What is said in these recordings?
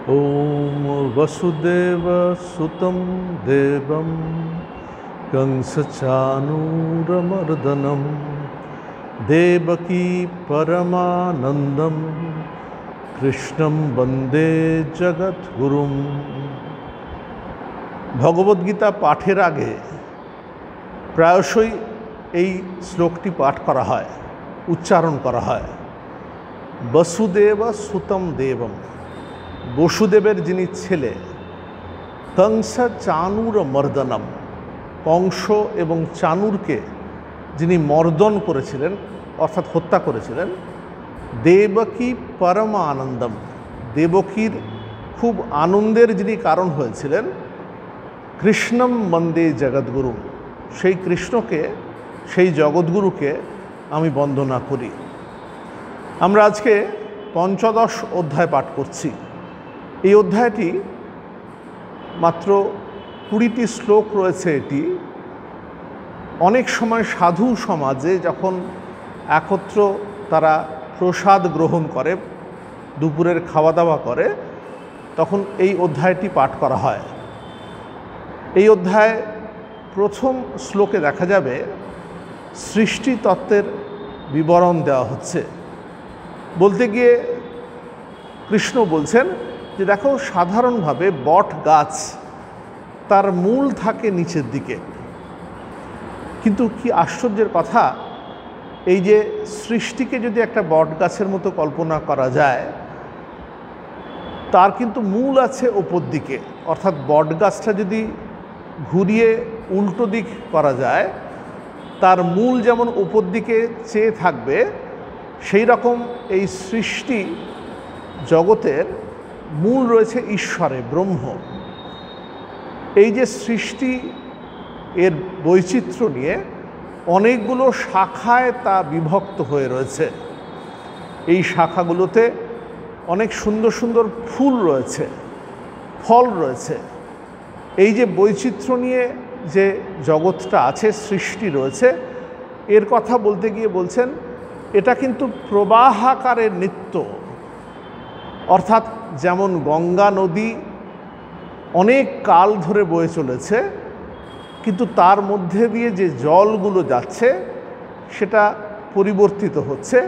ॐ वसुदेवसुतं देवं कंसचाणूरमर्दनं देवकी परमानन्दं कृष्णं वन्दे जगद्गुरुं। ভগবদ্গীতা পাঠের আগে প্রায়শই এই শ্লোকটি পাঠ করা হয়, উচ্চারণ করা হয়। বসুদেব সুতম দেবম, বসুদেবের যিনি ছেলে, কংস চাণূর মর্দনম, কংস এবং চাণূরকে যিনি মর্দন করেছিলেন অর্থাৎ হত্যা করেছিলেন, দেবকী পরম আনন্দম, দেবকীর খুব আনন্দের যিনি কারণ হয়েছিলেন, কৃষ্ণম বন্দে জগদ্গুরু, সেই কৃষ্ণকে, সেই জগৎগুরুকে আমি বন্দনা করি। আমরা আজকে পঞ্চদশ অধ্যায় পাঠ করছি। এই অধ্যায়টি মাত্র 20টি শ্লোক রয়েছে। এটি অনেক সময় সাধু সমাজে যখন একত্র তারা প্রসাদ গ্রহণ করে, দুপুরের খাওয়া দাওয়া করে, তখন এই অধ্যায়টি পাঠ করা হয়। এই অধ্যায় প্রথম শ্লোকে দেখা যাবে সৃষ্টি তত্ত্বের বিবরণ দেওয়া হচ্ছে। বলতে গিয়ে কৃষ্ণ বলছেন যে দেখো, সাধারণভাবে বট গাছ তার মূল থাকে নিচের দিকে, কিন্তু কি আশ্চর্যের কথা, এই যে সৃষ্টিকে যদি একটা বট গাছের মতো কল্পনা করা যায়, তার কিন্তু মূল আছে ওপর দিকে। অর্থাৎ বট গাছটা যদি ঘুরিয়ে উল্টো দিক করা যায়, তার মূল যেমন ওপর দিকে চেয়ে থাকবে, সেই রকম এই সৃষ্টি জগতের মূল রয়েছে ঈশ্বরে, ব্রহ্ম। এই যে সৃষ্টি, এর বৈচিত্র্য নিয়ে অনেকগুলো শাখায় তা বিভক্ত হয়ে রয়েছে। এই শাখাগুলোতে অনেক সুন্দর সুন্দর ফুল রয়েছে, ফল রয়েছে। এই যে বৈচিত্র্য নিয়ে যে জগৎটা আছে, সৃষ্টি রয়েছে, এর কথা বলতে গিয়ে বলছেন এটা কিন্তু প্রবাহাকারের নিত্য। অর্থাৎ যেমন গঙ্গা নদী অনেক কাল ধরে বয়ে চলেছে, কিন্তু তার মধ্যে দিয়ে যে জলগুলো যাচ্ছে সেটা পরিবর্তিত হচ্ছে,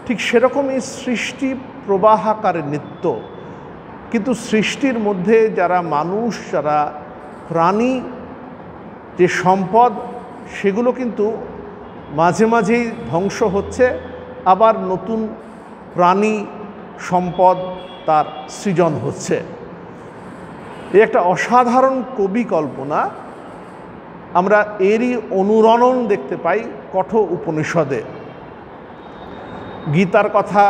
ঠিক সেরকমই সৃষ্টি প্রবাহাকারে নিত্য। কিন্তু সৃষ্টির মধ্যে যারা মানুষ, যারা প্রাণী, যে সম্পদ, সেগুলো কিন্তু মাঝে মাঝেই ধ্বংস হচ্ছে, আবার নতুন প্রাণী সম্পদ তার সৃজন হচ্ছে। এই একটা অসাধারণ কবি কল্পনা। আমরা এরই অনুরণন দেখতে পাই কঠো উপনিষদে। গীতার কথা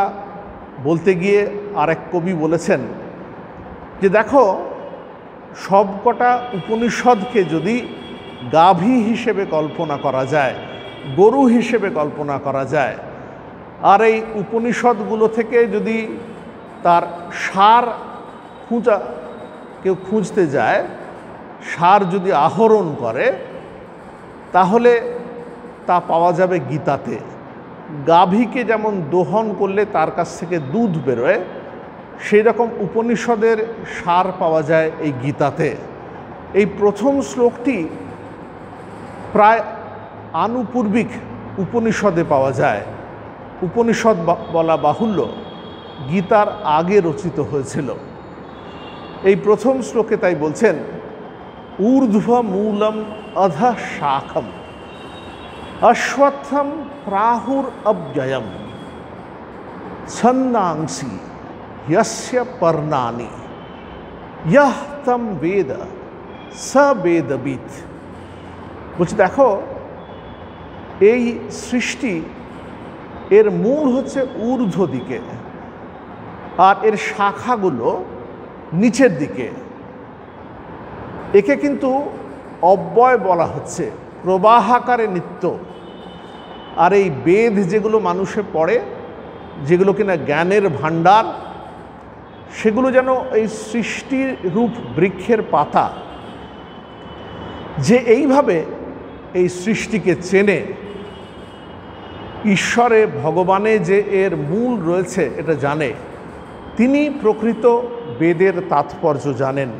বলতে গিয়ে আরেক কবি বলেছেন যে দেখো, সবকটা উপনিষদকে যদি গাভী হিসেবে কল্পনা করা যায়, গরু হিসেবে কল্পনা করা যায়, আর এই উপনিষদগুলো থেকে যদি তার সার কেউ খুঁজতে যায়, সার যদি আহরণ করে, তাহলে তা পাওয়া যাবে গীতাতে। গাভীকে যেমন দোহন করলে তার কাছ থেকে দুধ বেরোয়, সেই রকম উপনিষদের সার পাওয়া যায় এই গীতাতে। এই প্রথম শ্লোকটি প্রায় আনুপূর্বিক উপনিষদে পাওয়া যায়। উপনিষদ বলা বাহুল্য, গীতার আগে রচিত হয়েছিল। এই প্রথম শ্লোকে তাই বলছেন, ঊর্ধ্ব মূলম অধ শাখম অশ্বত্থম প্রাহুর অব্যয়ম ছন্দাংসি यस्य पर्णानि यह तम वेद स वेदविद। বলছি দেখো, এই সৃষ্টি, এর মূল হচ্ছে ঊর্ধ্ব দিকে, আর এর শাখাগুলো নিচের দিকে। একে কিন্তু অব্যয় বলা হচ্ছে, প্রবাহাকারে নিত্য। আর এই বেদ যেগুলো মানুষে পড়ে, যেগুলো কিনা জ্ঞানের ভাণ্ডার, সেগুলো যেন এই সৃষ্টির রূপ বৃক্ষের পাতা, যে এইভাবে এই সৃষ্টিকে চেনে, ঈশ্বরে, ভগবানে যে এর মূল রয়েছে এটা জানে, তিনি প্রকৃত বেদের তাৎপর্য জানেন।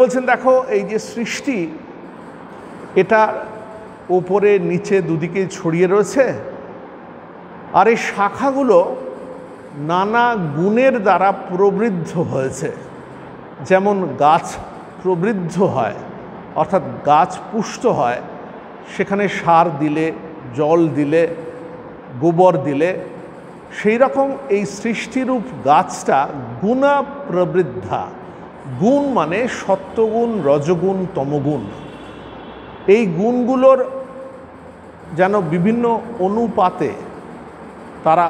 বলছেন দেখো, এই যে সৃষ্টি, এটা ওপরে নিচে দুদিকে ছড়িয়ে রয়েছে, আর এই শাখাগুলো নানা গুণের দ্বারা প্রবৃদ্ধ হয়েছে। যেমন গাছ প্রবৃদ্ধ হয়, অর্থাৎ গাছ পুষ্ট হয়, সেখানে সার দিলে, জল দিলে, গোবর দিলে, সেই রকম এই সৃষ্টিরূপ গাছটা গুণা প্রবৃদ্ধা। গুণ মানে সত্ত্বগুণ, রজগুণ, তমগুণ। এই গুণগুলোর যেন বিভিন্ন অনুপাতে তারা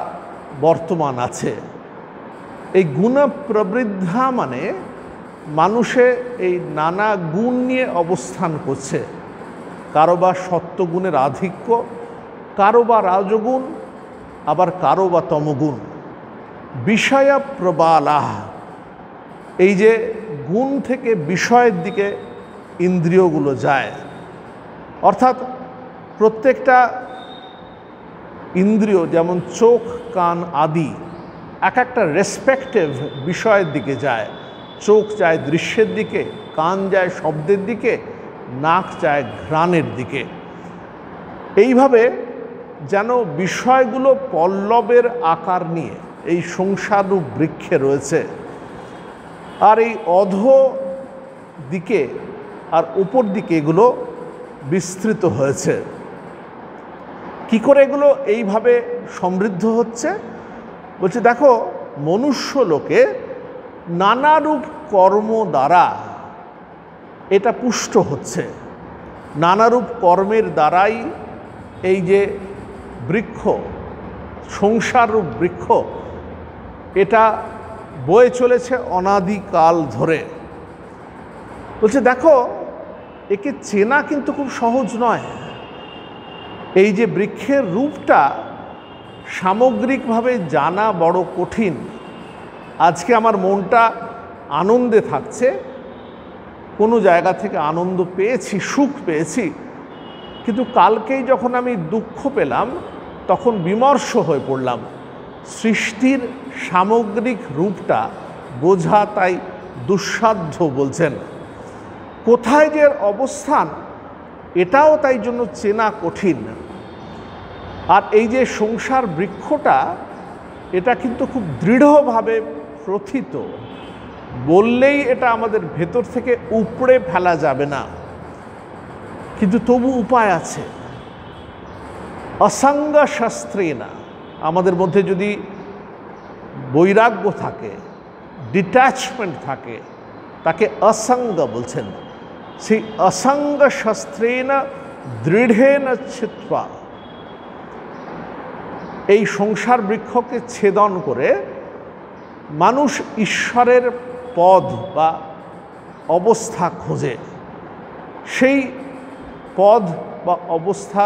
বর্তমান আছে। এই গুণা প্রবৃদ্ধা মানে মানুষে এই নানা গুণ নিয়ে অবস্থান করছে। কারো বা সত্ত্বগুণের আধিক্য, কারো বা রাজগুণ, আবার কারো বা তমগুণ। বিষয়া প্রবালাহ, এই যে গুণ থেকে বিষয়ের দিকে ইন্দ্রিয়গুলো যায়, অর্থাৎ প্রত্যেকটা ইন্দ্রিয় যেমন চোখ, কান আদি এক একটা রেসপেক্টিভ বিষয়ের দিকে যায়। চোখ যায় দৃশ্যের দিকে, কান যায় শব্দের দিকে, নাক যায় ঘ্রাণের দিকে। এইভাবে যেন বিষয়গুলো পল্লবের আকার নিয়ে এই সংসাররূপ বৃক্ষে রয়েছে। আর এই অধ দিকে আর উপর দিকে এগুলো বিস্তৃত হয়েছে। কি করে এগুলো এইভাবে সমৃদ্ধ হচ্ছে? দেখো, মনুষ্য লোকে নানারূপ কর্ম দ্বারা এটা পুষ্ট হচ্ছে। নানারূপ কর্মের দ্বারাই এই যে বৃক্ষ, সংসাররূপ বৃক্ষ, এটা বয়ে চলেছে অনাদিকাল ধরে। দেখো, একে চেনা কিন্তু খুব সহজ নয়। এই যে বৃক্ষের রূপটা সামগ্রিকভাবে জানা বড় কঠিন। আজকে আমার মনটা আনন্দে থাকছে, কোনো জায়গা থেকে আনন্দ পেয়েছি, সুখ পেয়েছি, কিন্তু কালকেই যখন আমি দুঃখ পেলাম তখন বিমর্ষ হয়ে পড়লাম। সৃষ্টির সামগ্রিক রূপটা বোঝা তাই দুঃসাধ্য বলছেন। কোথায় যে অবস্থান, এটাও তাই জন্য চেনা কঠিন। আর এই যে সংসার বৃক্ষটা, এটা কিন্তু খুব দৃঢ়ভাবে প্রথিত, বললেই এটা আমাদের ভেতর থেকে উপড়ে ফেলা যাবে না। কিন্তু তবু উপায় আছে। অসঙ্গ শাস্ত্রে না, আমাদের মধ্যে যদি বৈরাগ্য থাকে, ডিট্যাচমেন্ট থাকে, তাকে অসঙ্গ বলছেন। সেই অসঙ্গ শাস্ত্রেণ দৃঢ়েন ছিত্বা, এই সংসার বৃক্ষকে ছেদন করে মানুষ ঈশ্বরের পদ বা অবস্থা খোঁজে। সেই পদ বা অবস্থা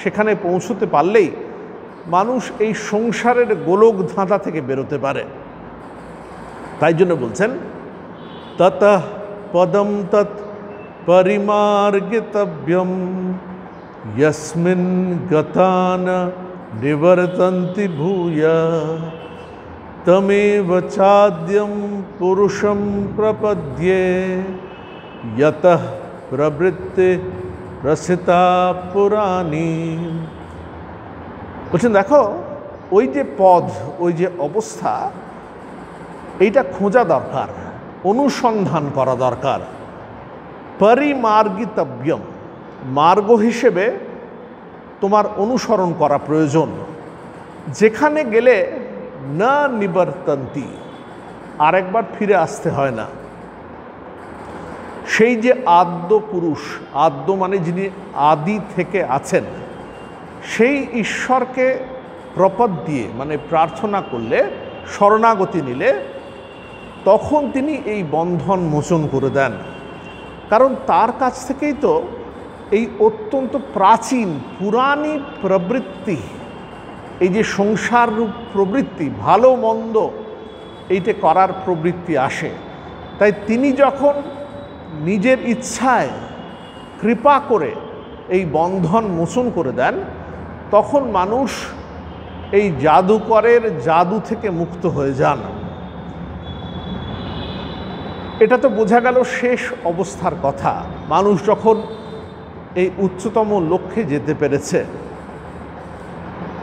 সেখানে পৌঁছতে পারলেই মানুষ এই সংসারের গোলক ধাঁধা থেকে বেরোতে পারে। তাই জন্য বলছেন, ততঃ পদম তৎ পরিমার্গিতব্যম यस्मिन् गता न निवर्तन्ति भूया तमेव चाद्यं पुरुषं प्रपद्ये यतः प्रवृत्ति प्रसिता पुराणी। বলছেন দেখো, ওই যে পদ, ওই যে অবস্থা, এইটা খোঁজা দরকার, অনুসন্ধান করা দরকার। পরিমার্গিতব্যম, মার্গ হিসেবে তোমার অনুসরণ করা প্রয়োজন। যেখানে গেলে না নিবর্তন্তি, আরেকবার ফিরে আসতে হয় না। সেই যে আদ্য পুরুষ, আদ্য মানে যিনি আদি থেকে আছেন, সেই ঈশ্বরকে প্রপদ দিয়ে মানে প্রার্থনা করলে, শরণাগতি নিলে, তখন তিনি এই বন্ধন মোচন করে দেন। কারণ তার কাছ থেকেই তো এই অত্যন্ত প্রাচীন পুরাণী প্রবৃত্তি, এই যে সংসার রূপ প্রবৃত্তি, ভালো মন্দ এইটা করার প্রবৃত্তি আসে। তাই তিনি যখন নিজের ইচ্ছায় কৃপা করে এই বন্ধন মোচন করে দেন, তখন মানুষ এই জাদুকরের জাদু থেকে মুক্ত হয়ে যান। এটা তো বোঝা গেল শেষ অবস্থার কথা, মানুষ যখন এই উচ্চতম লক্ষ্যে যেতে পেরেছে।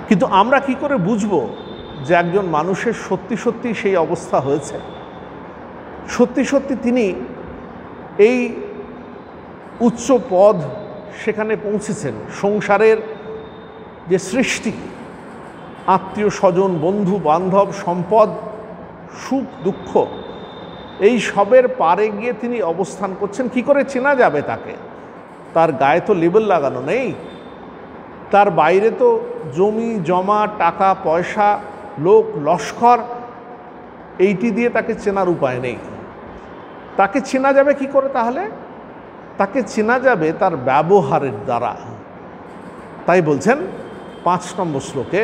কিন্তু আমরা কি করে বুঝবো যে একজন মানুষের সত্যি সত্যি সেই অবস্থা হয়েছে, সত্যি সত্যি তিনি এই উচ্চ পদ সেখানে পৌঁছেছেন? সংসারের যে সৃষ্টি, আত্মীয় স্বজন, বন্ধু বান্ধব, সম্পদ, সুখ দুঃখ, এই সবের পারে গিয়ে তিনি অবস্থান করছেন। কি করে চেনা যাবে তাকে? তার গায়ে তো লেবেল লাগানো নেই, তার বাইরে তো জমি জমা, টাকা পয়সা, লোক লস্কর, এইটি দিয়ে তাকে চেনার উপায় নেই। তাকে চেনা যাবে কি করে তাহলে? তাকে চেনা যাবে তার ব্যবহারের দ্বারা। তাই বলছেন 5 নম্বর শ্লোকে,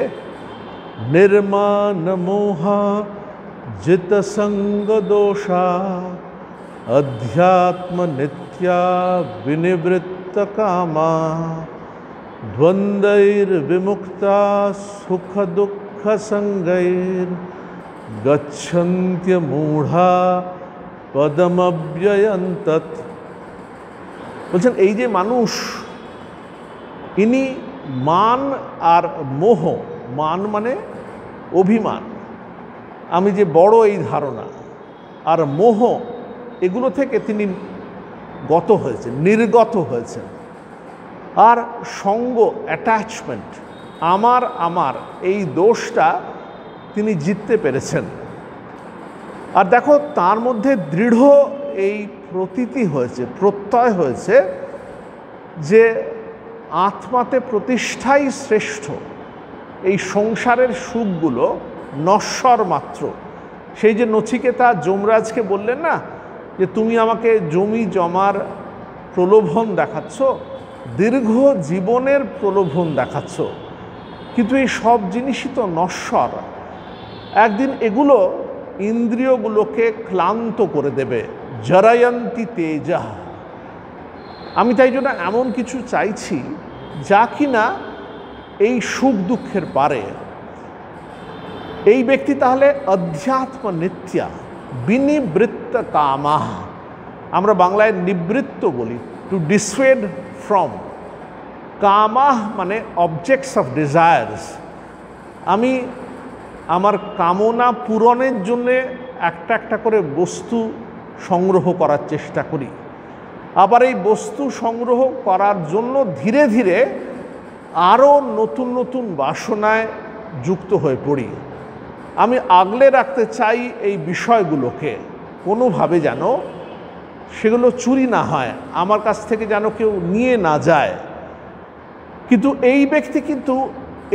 নির্মাণ মোহা জিত সঙ্গ দোষা অধ্যাত্ম নিত্যা বিনিবৃত্ত কামা দ্বন্দ্বৈর বিমুক্তা সুখ দুঃখ সঙ্গৈর গচ্ছন্ত্য মূঢ়া পদমব্যয়ন্তত। বলছেন এই যে মানুষ, ইনি মান আর মোহ, মান মানে অভিমান, আমি যে বড় এই ধারণা, আর মোহ, এগুলো থেকে তিনি গত হয়েছেন, নির্গত হয়েছেন। আর সঙ্গ, অ্যাটাচমেন্ট, আমার এই দোষটা তিনি জিততে পেরেছেন। আর দেখো তার মধ্যে দৃঢ় এই প্রতীতি হয়েছে, প্রত্যয় হয়েছে যে আত্মাতে প্রতিষ্ঠাই শ্রেষ্ঠ। এই সংসারের সুখগুলো নশ্বর মাত্র। সেই যে নচিকেতা যমরাজকে বললেন না যে তুমি আমাকে জমি জমার প্রলোভন দেখাচ্ছ, দীর্ঘ জীবনের প্রলোভন দেখাচ্ছ, কিন্তু এই সব জিনিসই তো নশ্বর। একদিন এগুলো ইন্দ্রিয়গুলোকে ক্লান্ত করে দেবে। জরায়ন্তী তেজা। আমি তাই জন্য এমন কিছু চাইছি যা কিনা এই সুখ দুঃখের পারে। এই ব্যক্তি তাহলে অধ্যাত্ম নিত্যা বিনিবৃত্ত কামাহ, আমরা বাংলায় নিবৃত্ত বলি, টু ডিসওয়েড ফ্রম। কামাহ মানে অবজেক্টস অফ ডিজায়ার্স। আমি আমার কামনা পূরণের জন্যে একটা একটা করে বস্তু সংগ্রহ করার চেষ্টা করি, আবার এই বস্তু সংগ্রহ করার জন্য ধীরে ধীরে আরও নতুন নতুন বাসনায় যুক্ত হয়ে পড়ি। আমি আগলে রাখতে চাই এই বিষয়গুলোকে, কোনোভাবে যেন সেগুলো চুরি না হয়, আমার কাছ থেকে যেন কেউ নিয়ে না যায়। কিন্তু এই ব্যক্তি কিন্তু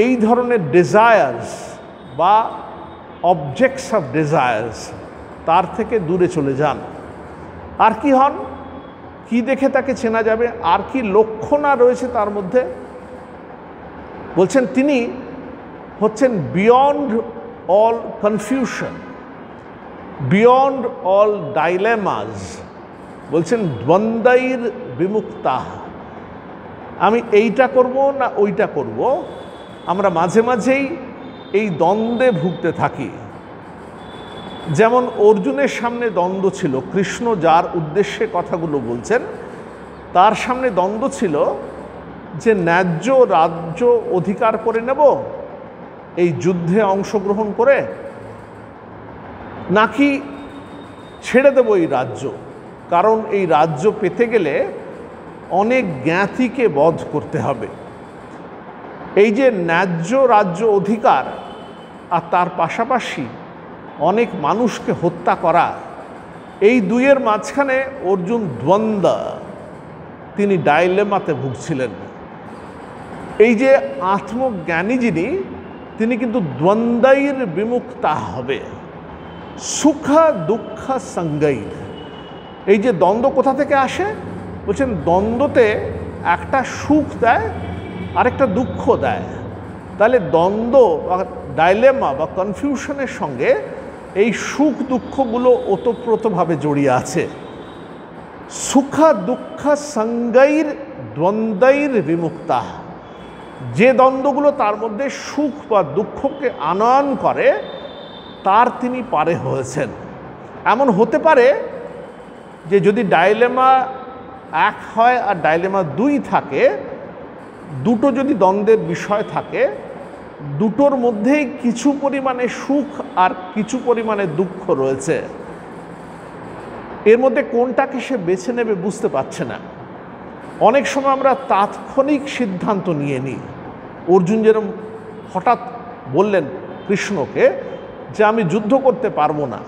এই ধরনের ডিজায়ার্স বা অবজেক্টস অফ ডিজায়ার্স, তার থেকে দূরে চলে যান। আর কি হন? কি দেখে তাকে চেনা যাবে? আর কি লক্ষণা রয়েছে তার মধ্যে? বলছেন তিনি হচ্ছেন beyond all confusion, beyond all dilemmas. বলছেন দ্বন্দ্বৈর বিমুক্তা। আমি এইটা করব না ওইটা করব, আমরা মাঝে মাঝেই এই দ্বন্দ্বে ভুগতে থাকি। যেমন অর্জুনের সামনে দ্বন্দ্ব ছিল, কৃষ্ণ যার উদ্দেশ্যে কথাগুলো বলছেন তার সামনে দ্বন্দ্ব ছিল যে ন্যায্য রাজ্য অধিকার করে নেব এই যুদ্ধে অংশগ্রহণ করে, নাকি ছেড়ে দেব এই রাজ্য। কারণ এই রাজ্য পেতে গেলে অনেক জ্ঞাতিকে বধ করতে হবে। এই যে ন্যায্য রাজ্য অধিকার আর তার পাশাপাশি অনেক মানুষকে হত্যা করা, এই দুইয়ের মাঝখানে অর্জুন দ্বন্দ্ব, তিনি ডাইলেমাতে ভুগছিলেন। এই যে আত্মজ্ঞানী যিনি, তিনি কিন্তু দ্বন্দ্বৈর বিমুক্তা হবে, সুখ দুঃখ সঙ্গৈর। এই যে দ্বন্দ্ব কোথা থেকে আসে? বলছেন দ্বন্দ্বতে একটা সুখ দেয় আরেকটা দুঃখ দেয়। তাহলে দ্বন্দ্ব বা ডাইলেমা বা কনফিউশনের সঙ্গে এই সুখ দুঃখগুলো ওতপ্রোতভাবে জড়িয়ে আছে। সুখ দুঃখ সঙ্গৈর দ্বন্দ্বৈর বিমুক্তা। যে দ্বন্দ্বগুলো তার মধ্যে সুখ বা দুঃখকে আনয়ন করে তার তিনি পারে হয়েছেন। এমন হতে পারে যে যদি ডাইলেমা 1 হয় আর ডাইলেমা 2 থাকে, দুটো যদি দ্বন্দ্বের বিষয় থাকে, দুটোর মধ্যেই কিছু পরিমাণে সুখ আর কিছু পরিমাণে দুঃখ রয়েছে, এর মধ্যে কোনটাকে সে বেছে নেবে বুঝতে পারছে না। অনেক সময় আমরা তাৎক্ষণিক সিদ্ধান্ত নিয়ে নিই। অর্জুন যেরকম হঠাৎ বললেন কৃষ্ণকে যে আমি যুদ্ধ করতে পারবো না,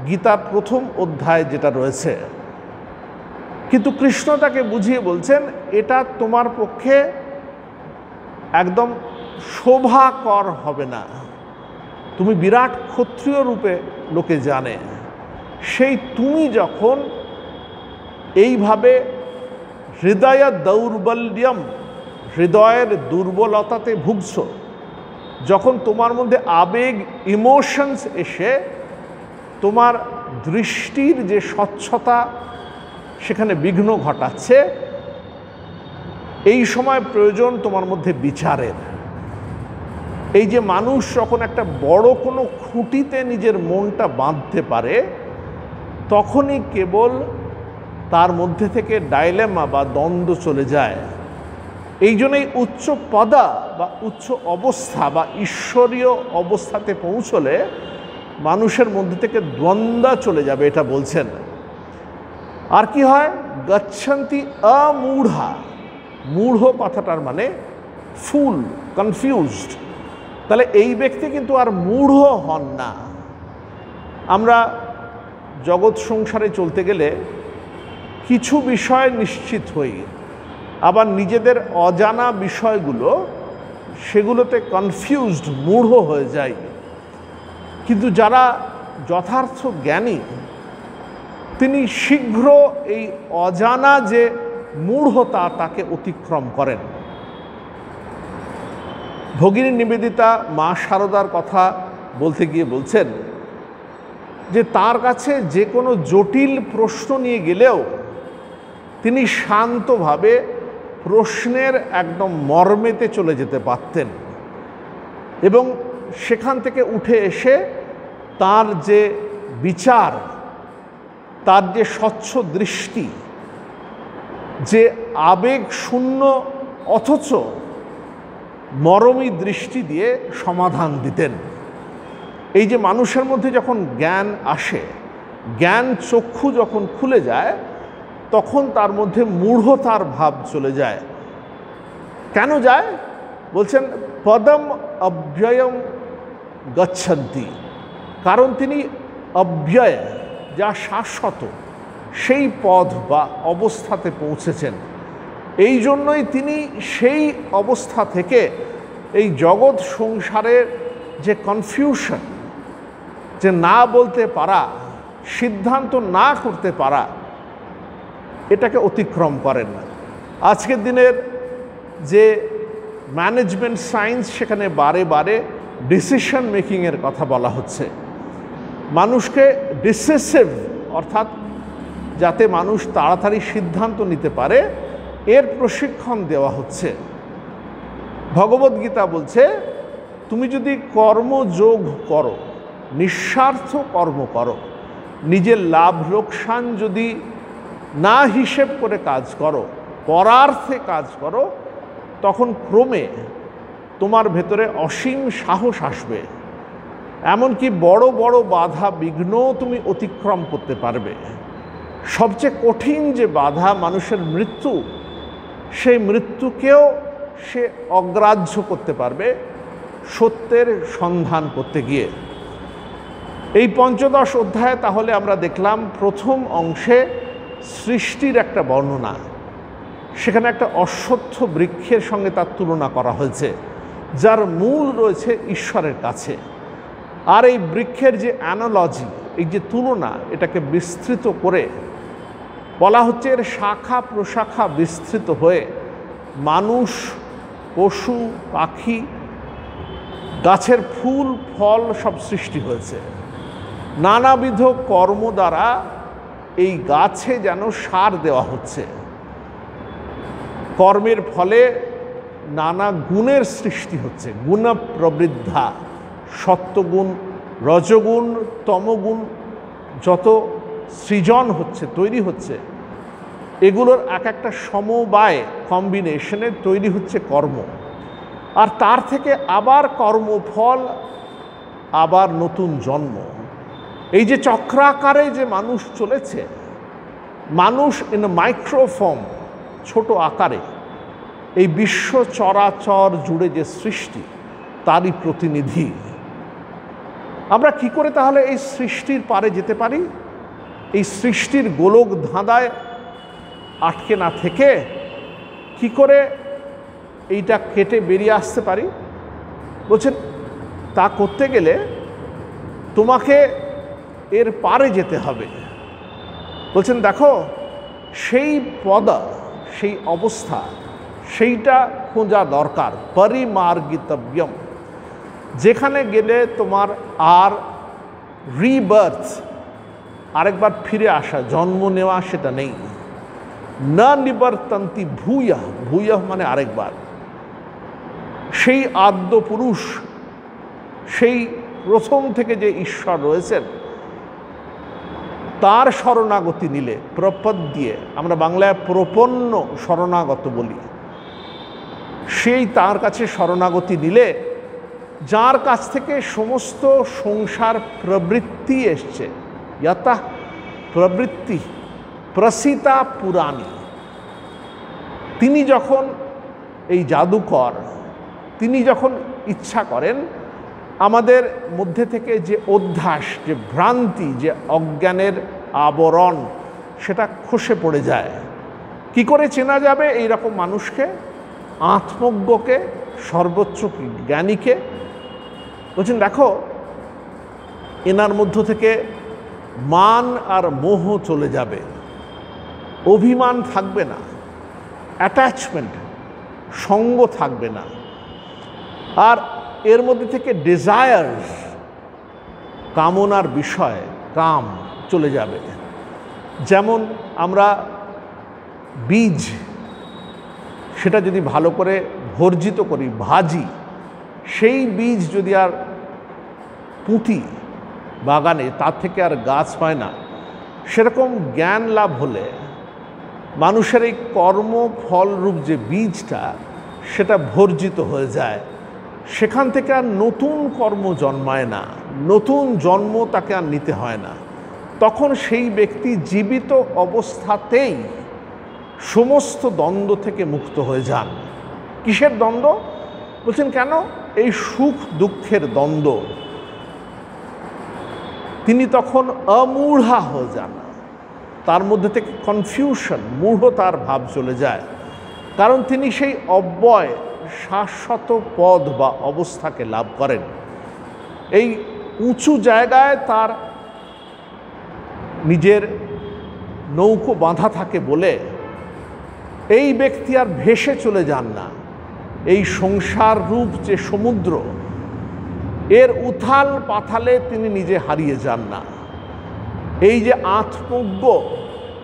গীতার প্রথম অধ্যায় যেটা রয়েছে, কিন্তু কৃষ্ণ তাকে বুঝিয়ে বলছেন এটা তোমার পক্ষে একদম শোভাকর হবে না, তুমি বিরাট ক্ষত্রিয় রূপে লোকে জানে, সেই তুমি যখন এইভাবে হৃদয় দৌর্বল্যম, হৃদয়ের দুর্বলতাতে ভুগছ, যখন তোমার মধ্যে আবেগ ইমোশনস এসে তোমার দৃষ্টির যে স্বচ্ছতা সেখানে বিঘ্ন ঘটাচ্ছে, এই সময় প্রয়োজন তোমার মধ্যে বিচারের। এই যে মানুষ যখন একটা বড় কোনো খুঁটিতে নিজের মনটা বাঁধতে পারে, তখনই কেবল তার মধ্যে থেকে ডাইলেমা বা দ্বন্দ্ব চলে যায়। এই জন্যই উচ্চ পদা বা উচ্চ অবস্থা বা ঈশ্বরীয় অবস্থাতে পৌঁছলে মানুষের মধ্যে থেকে দ্বন্দ্ব চলে যাবে, এটা বলছেন। আর কি হয়, গচ্ছন্তি অমূঢ়া, মূঢ় কথাটার মানে ফুল, কনফিউজড। তাহলে এই ব্যক্তি কিন্তু আর মূঢ় হন না। আমরা জগৎ সংসারে চলতে গেলে কিছু বিষয় নিশ্চিত হই, আবার নিজেদের অজানা বিষয়গুলো সেগুলোতে কনফিউজড, মূঢ় হয়ে যায়। কিন্তু যারা যথার্থ জ্ঞানী তিনি শীঘ্র এই অজানা যে মূঢ়তা তাকে অতিক্রম করেন। ভগিনী নিবেদিতা মা শারদার কথা বলতে গিয়ে বলছেন যে তার কাছে যে কোনো জটিল প্রশ্ন নিয়ে গেলেও তিনি শান্তভাবে প্রশ্নের একদম মর্মেতে চলে যেতে পারতেন এবং সেখান থেকে উঠে এসে তার যে বিচার, তার যে স্বচ্ছ দৃষ্টি, যে আবেগ শূন্য অথচ মরমী দৃষ্টি দিয়ে সমাধান দিতেন। এই যে মানুষের মধ্যে যখন জ্ঞান আসে, জ্ঞান চক্ষু যখন খুলে যায়, তখন তার মধ্যে মূঢ়তার ভাব চলে যায়। কেন যায় বলছেন, পদম অব্যয়ম গচ্ছন্তি, কারণ তিনি অব্যয়, যা শাশ্বত, সেই পদ বা অবস্থাতে পৌঁছেছেন। এই জন্যই তিনি সেই অবস্থা থেকে এই জগৎ সংসারের যে কনফিউশন, যে না বলতে পারা, সিদ্ধান্ত না করতে পারা, এটাকে অতিক্রম করেন না। আজকের দিনের যে ম্যানেজমেন্ট সায়েন্স, সেখানে বারে বারে ডিসিশন মেকিংয়ের কথা বলা হচ্ছে। মানুষকে ডিসিসিভ, অর্থাৎ যাতে মানুষ তাড়াতাড়ি সিদ্ধান্ত নিতে পারে, এর প্রশিক্ষণ দেওয়া হচ্ছে। ভগবদ্গীতা বলছে তুমি যদি কর্মযোগ করো, নিঃস্বার্থ কর্ম করো, নিজের লাভ লোকসান যদি না হিসেব করে কাজ করো, পরার্থে কাজ করো, তখন ক্রমে তোমার ভেতরে অসীম সাহস আসবে। এমনকি বড় বড় বাধা বিঘ্নও তুমি অতিক্রম করতে পারবে। সবচেয়ে কঠিন যে বাধা মানুষের মৃত্যু, সেই মৃত্যুকেও সে অগ্রাহ্য করতে পারবে সত্যের সন্ধান করতে গিয়ে। এই পঞ্চদশ অধ্যায়ে তাহলে আমরা দেখলাম প্রথম অংশে সৃষ্টির একটা বর্ণনা, সেখানে একটা অশ্বত্থ বৃক্ষের সঙ্গে তার তুলনা করা হয়েছে, যার মূল রয়েছে ঈশ্বরের কাছে। আর এই বৃক্ষের যে অ্যানালজি, এই যে তুলনা, এটাকে বিস্তৃত করে বলা হচ্ছে এর শাখা প্রশাখা বিস্তৃত হয়ে মানুষ, পশু, পাখি, গাছের ফুল ফল সব সৃষ্টি হয়েছে। নানাবিধ কর্ম দ্বারা এই গাছে যেন সার দেওয়া হচ্ছে। কর্মের ফলে নানা গুণের সৃষ্টি হচ্ছে, গুণ প্রবৃদ্ধা, সত্ত্বগুণ, রজগুণ, তমগুণ, যত সৃজন হচ্ছে, তৈরি হচ্ছে, এগুলোর এক একটা সমবায় কম্বিনেশনে তৈরি হচ্ছে কর্ম। আর তার থেকে আবার কর্মফল, আবার নতুন জন্ম। এই যে চক্রাকারে যে মানুষ চলেছে, মানুষ ইন মাইক্রোফর্ম, ছোট আকারে এই বিশ্ব চরাচর জুড়ে যে সৃষ্টি, তারই প্রতিনিধি। আমরা কি করে তাহলে এই সৃষ্টির পারে যেতে পারি? এই সৃষ্টির গোলক ধাঁধায় আটকে না থেকে কি করে এইটা কেটে বেরিয়ে আসতে পারি? বলছেন তা করতে গেলে তোমাকে এর পারে যেতে হবে। বলছেন দেখো, সেই পদা, সেই অবস্থা, সেইটা খোঁজা দরকার। পরিমার্গিতব্যম, যেখানে গেলে তোমার আর রিবার্থ, আরেকবার ফিরে আসা, জন্ম নেওয়া, সেটা নেই। না নিবর্তন্তি ভূয়ঃ, ভূয়ঃ মানে আরেকবার। সেই আদ্য পুরুষ, সেই প্রথম থেকে যে ঈশ্বর রয়েছেন, তার শরণাগতি নিলে, প্রপদ্যে, আমরা বাংলায় প্রপন্ন শরণাগত বলি, সেই তার কাছে শরণাগতি নিলে, যার কাছ থেকে সমস্ত সংসার প্রবৃত্তি এসছে, যথা প্রবৃত্তি প্রসিতা পুরাণী, তিনি যখন, এই জাদুকর, তিনি যখন ইচ্ছা করেন আমাদের মধ্যে থেকে যে অধ্যাস, যে ভ্রান্তি, যে অজ্ঞানের আবরণ, সেটা খসে পড়ে যায়। কি করে চেনা যাবে এই রকম মানুষকে? আত্মজ্ঞকে, সর্বোচ্চ জ্ঞানীকে। বলছেন দেখো, এনার মধ্য থেকে মান আর মোহ চলে যাবে, অভিমান থাকবে না, অ্যাটাচমেন্ট, সঙ্গ থাকবে না, আর এর মধ্যে থেকে ডিজায়ার্স, কামনার বিষয়, কাম চলে যাবে। যেমন আমরা বীজ, সেটা যদি ভালো করে ভর্জিত করি, ভাজি, সেই বীজ যদি আর পুঁতি বাগানে, তার থেকে আর গাছ হয় না। সেরকম জ্ঞান লাভ হলে মানুষের এই কর্মফলরূপ যে বীজটা, সেটা ভর্জিত হয়ে যায়। সেখান থেকে আর নতুন কর্ম জন্মায় না, নতুন জন্ম তাকে আর নিতে হয় না। তখন সেই ব্যক্তি জীবিত অবস্থাতেই সমস্ত দ্বন্দ্ব থেকে মুক্ত হয়ে যান। কিসের দ্বন্দ্ব? বলছেন কেন? এই সুখ দুঃখের দ্বন্দ্ব। তিনি তখন অমূঢ়া হয়ে যান, তার মধ্যে থেকে কনফিউশন, মূঢ়তার ভাব চলে যায়। কারণ তিনি সেই অব্যয় শাশ্বত পদ বা অবস্থাকে লাভ করেন। এই উঁচু জায়গায় তার নিজের নৌকো বাঁধা থাকে বলে এই ব্যক্তি আর ভেসে চলে যান না। এই সংসার রূপ যে সমুদ্র, এর উথাল পাথালে তিনি নিজে হারিয়ে যান না। এই যে আত্মজ্ঞ,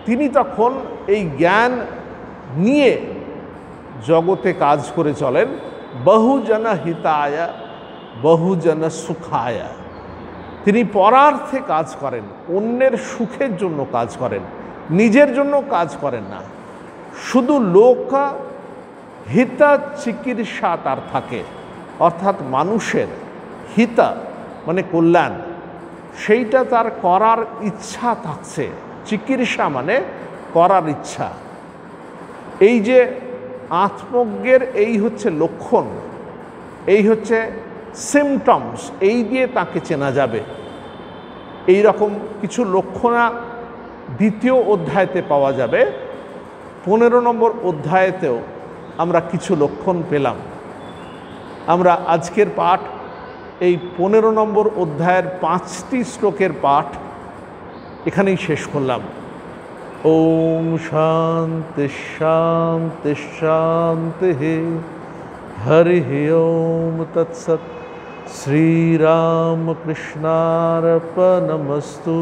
তিনি তখন এই জ্ঞান নিয়ে জগতে কাজ করে চলেন। বহুজন হিতায় বহুজন সুখায়, তিনি পরার্থে কাজ করেন, অন্যের সুখের জন্য কাজ করেন, নিজের জন্য কাজ করেন না। শুধু লোক হিতা চিকিৎসা তার থাকে, অর্থাৎ মানুষের হিতা মানে কল্যাণ, সেইটা তার করার ইচ্ছা থাকছে। চিকিৎসা মানে করার ইচ্ছা। এই যে আত্মজ্ঞের এই হচ্ছে লক্ষণ, এই হচ্ছে সিমটমস, এই দিয়ে তাকে চেনা যাবে। এই রকম কিছু লক্ষণা দ্বিতীয় অধ্যায়তে পাওয়া যাবে। 15 নম্বর অধ্যায়েতেও আমরা কিছু লক্ষণ পেলাম। আমরা আজকের পাঠ, এই 15 নম্বর অধ্যায়ের 5টি শ্লোকের পাঠ এখানেই শেষ করলাম। ওম শান্তি শান্তি শান্তি, হরি ওম তৎসৎ। শ্রীরামকৃষ্ণার্পণমস্তু।